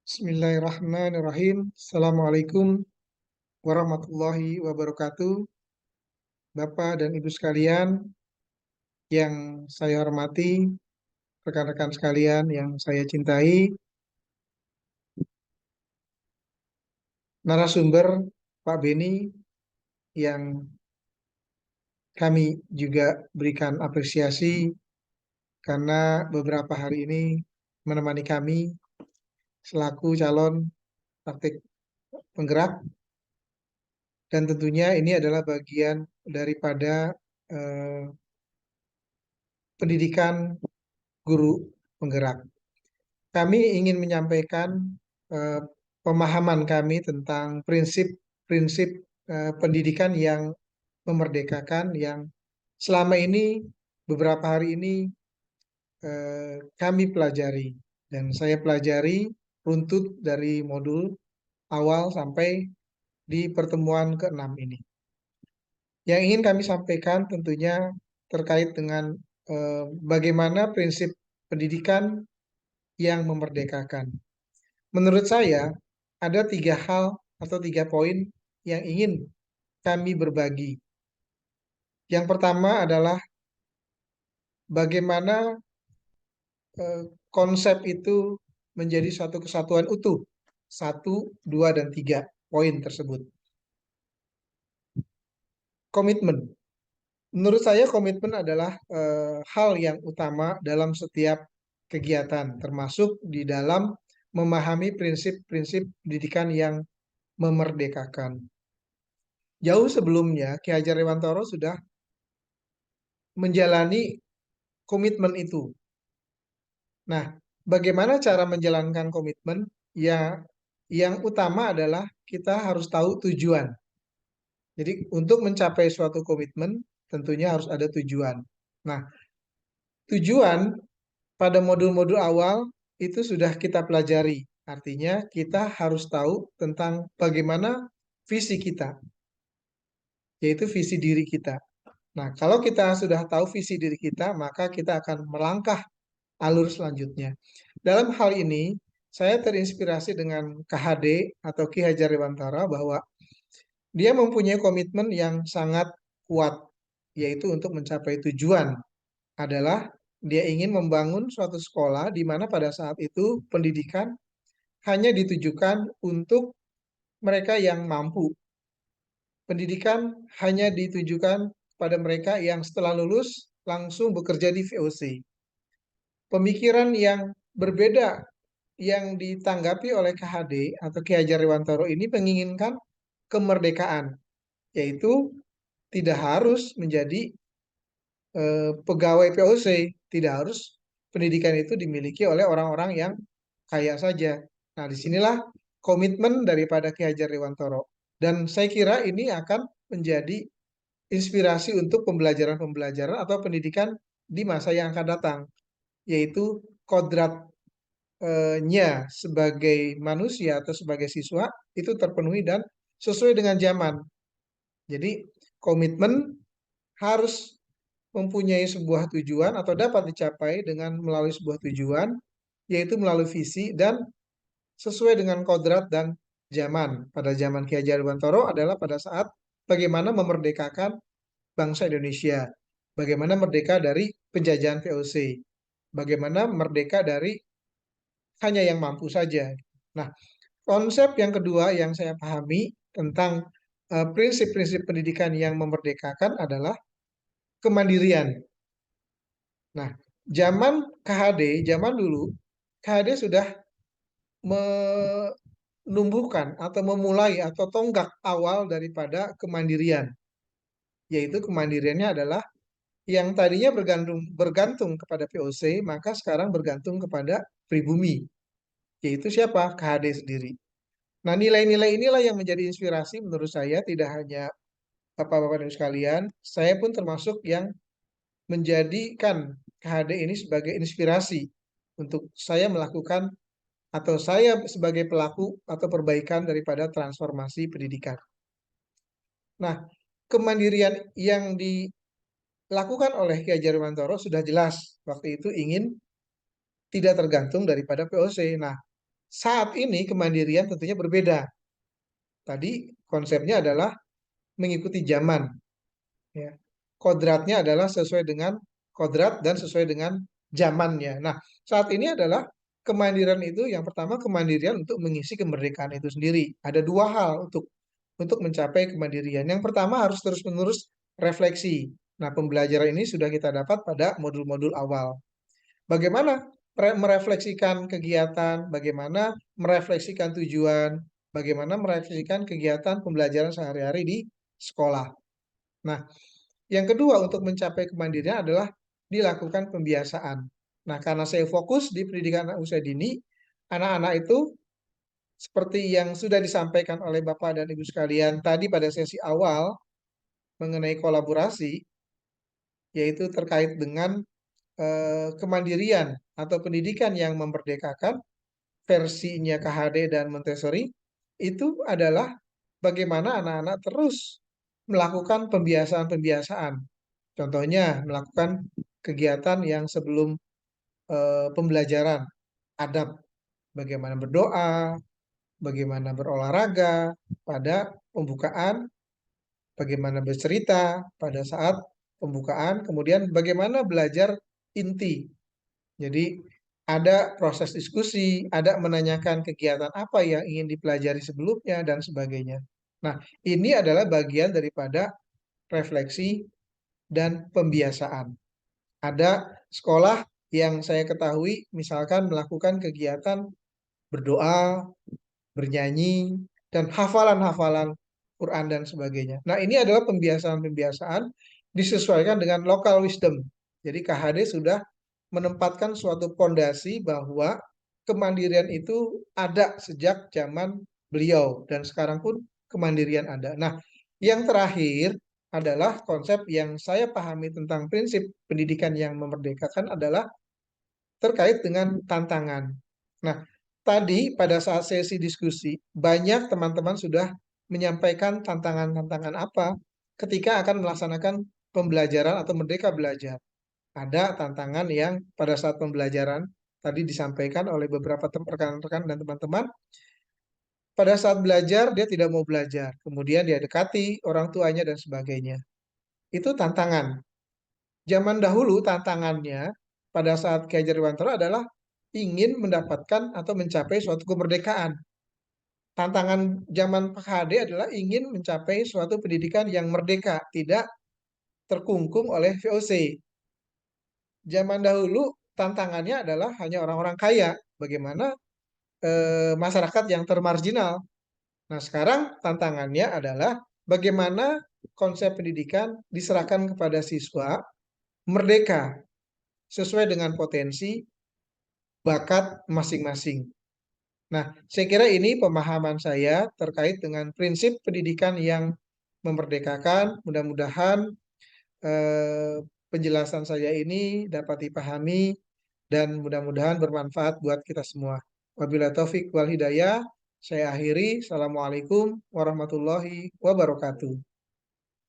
Bismillahirrahmanirrahim. Assalamualaikum warahmatullahi wabarakatuh. Bapak dan Ibu sekalian yang saya hormati, rekan-rekan sekalian yang saya cintai, narasumber Pak Beni yang kami juga berikan apresiasi karena beberapa hari ini menemani kami selaku calon praktik penggerak, dan tentunya ini adalah bagian daripada eh, pendidikan guru penggerak. Kami ingin menyampaikan eh, pemahaman kami tentang prinsip-prinsip pendidikan yang memerdekakan yang selama ini beberapa hari ini kami pelajari, dan saya pelajari runtut dari modul awal sampai di pertemuan ke-6 ini. Yang ingin kami sampaikan tentunya terkait dengan bagaimana prinsip pendidikan yang memerdekakan. Menurut saya, ada tiga hal atau 3 poin yang ingin kami berbagi. Yang pertama adalah bagaimana konsep itu menjadi suatu kesatuan utuh. 1, 2, dan 3 poin tersebut. Komitmen. Menurut saya komitmen adalah hal yang utama dalam setiap kegiatan, termasuk di dalam memahami prinsip-prinsip pendidikan yang memerdekakan. Jauh sebelumnya, Ki Hajar Dewantara sudah menjalani komitmen itu. Nah, bagaimana cara menjalankan komitmen? Ya, yang utama adalah kita harus tahu tujuan. Jadi, untuk mencapai suatu komitmen, tentunya harus ada tujuan. Nah, tujuan pada modul-modul awal itu sudah kita pelajari. Artinya, kita harus tahu tentang bagaimana visi kita, yaitu visi diri kita. Nah, kalau kita sudah tahu visi diri kita, maka kita akan melangkah alur selanjutnya. Dalam hal ini, saya terinspirasi dengan KHD atau Ki Hajar Dewantara bahwa dia mempunyai komitmen yang sangat kuat, yaitu untuk mencapai tujuan adalah dia ingin membangun suatu sekolah di mana pada saat itu pendidikan hanya ditujukan untuk mereka yang mampu. Pendidikan hanya ditujukan pada mereka yang setelah lulus langsung bekerja di VOC. Pemikiran yang berbeda yang ditanggapi oleh KHD atau Ki Hajar Dewantara ini menginginkan kemerdekaan, yaitu tidak harus menjadi pegawai POC, tidak harus pendidikan itu dimiliki oleh orang-orang yang kaya saja. Nah, disinilah komitmen daripada Ki Hajar Dewantara. Dan saya kira ini akan menjadi inspirasi untuk pembelajaran-pembelajaran atau pendidikan di masa yang akan datang, yaitu kodratnya sebagai manusia atau sebagai siswa itu terpenuhi dan sesuai dengan zaman. Jadi komitmen harus mempunyai sebuah tujuan atau dapat dicapai dengan melalui sebuah tujuan, yaitu melalui visi dan sesuai dengan kodrat dan zaman. Pada zaman Ki Hajar Dewantara adalah pada saat bagaimana memerdekakan bangsa Indonesia, bagaimana merdeka dari penjajahan VOC, bagaimana merdeka dari hanya yang mampu saja. Nah, konsep yang kedua yang saya pahami tentang prinsip-prinsip pendidikan yang memerdekakan adalah kemandirian. Nah, zaman KHD, zaman dulu, KHD sudah menumbuhkan atau memulai atau tonggak awal daripada kemandirian, yaitu kemandiriannya adalah yang tadinya bergantung kepada VOC, maka sekarang bergantung kepada pribumi, yaitu siapa? KHD sendiri. Nah, nilai-nilai inilah yang menjadi inspirasi menurut saya, tidak hanya Bapak-Bapak dan sekalian, saya pun termasuk yang menjadikan KHD ini sebagai inspirasi untuk saya melakukan atau saya sebagai pelaku atau perbaikan daripada transformasi pendidikan. Nah, kemandirian yang dilakukan oleh Ki Hajar Dewantara sudah jelas waktu itu ingin tidak tergantung daripada POC. Nah, Saat ini kemandirian tentunya berbeda. Tadi konsepnya adalah mengikuti zaman, ya. Kodratnya adalah sesuai dengan kodrat dan sesuai dengan zamannya. Nah, saat ini adalah kemandirian itu yang pertama kemandirian untuk mengisi kemerdekaan itu sendiri. Ada dua hal untuk mencapai kemandirian. Yang pertama harus terus-menerus refleksi. Nah, pembelajaran ini sudah kita dapat pada modul-modul awal. Bagaimana merefleksikan kegiatan, bagaimana merefleksikan tujuan, bagaimana merefleksikan kegiatan pembelajaran sehari-hari di sekolah. Nah, yang kedua untuk mencapai kemandirian adalah dilakukan pembiasaan. Nah, karena saya fokus di pendidikan anak usia dini, anak-anak itu seperti yang sudah disampaikan oleh Bapak dan Ibu sekalian tadi pada sesi awal mengenai kolaborasi, yaitu terkait dengan kemandirian atau pendidikan yang memerdekakan versinya KHD dan Montessori, itu adalah bagaimana anak-anak terus melakukan pembiasaan-pembiasaan. Contohnya melakukan kegiatan yang sebelum pembelajaran, adab, bagaimana berdoa, bagaimana berolahraga pada pembukaan, bagaimana bercerita pada saat pembukaan, kemudian bagaimana belajar inti. Jadi ada proses diskusi, ada menanyakan kegiatan apa yang ingin dipelajari sebelumnya dan sebagainya. Nah, ini adalah bagian daripada refleksi dan pembiasaan. Ada sekolah yang saya ketahui misalkan melakukan kegiatan berdoa, bernyanyi, dan hafalan-hafalan Quran dan sebagainya. Nah, ini adalah pembiasaan-pembiasaan disesuaikan dengan local wisdom. Jadi KHD sudah menempatkan suatu pondasi bahwa kemandirian itu ada sejak zaman beliau dan sekarang pun kemandirian ada. Nah, yang terakhir adalah konsep yang saya pahami tentang prinsip pendidikan yang memerdekakan adalah terkait dengan tantangan. Nah, tadi pada saat sesi diskusi, banyak teman-teman sudah menyampaikan tantangan-tantangan apa ketika akan melaksanakan pembelajaran atau merdeka belajar. Ada tantangan yang pada saat pembelajaran tadi disampaikan oleh beberapa rekan-rekan dan teman-teman, pada saat belajar dia tidak mau belajar, kemudian dia dekati orang tuanya dan sebagainya. Itu tantangan. Zaman dahulu tantangannya pada saat Ki Hajar Dewantara adalah ingin mendapatkan atau mencapai suatu kemerdekaan. Tantangan zaman Pak HD adalah ingin mencapai suatu pendidikan yang merdeka, tidak terkungkung oleh VOC. Zaman dahulu tantangannya adalah hanya orang-orang kaya, bagaimana masyarakat yang termarginal. Nah, sekarang tantangannya adalah bagaimana konsep pendidikan diserahkan kepada siswa merdeka sesuai dengan potensi bakat masing-masing. Nah, saya kira ini pemahaman saya terkait dengan prinsip pendidikan yang memerdekakan. Mudah-mudahan eh, penjelasan saya ini dapat dipahami dan mudah-mudahan bermanfaat buat kita semua. Wabillahi taufik wal hidayah. Saya akhiri. Assalamualaikum warahmatullahi wabarakatuh.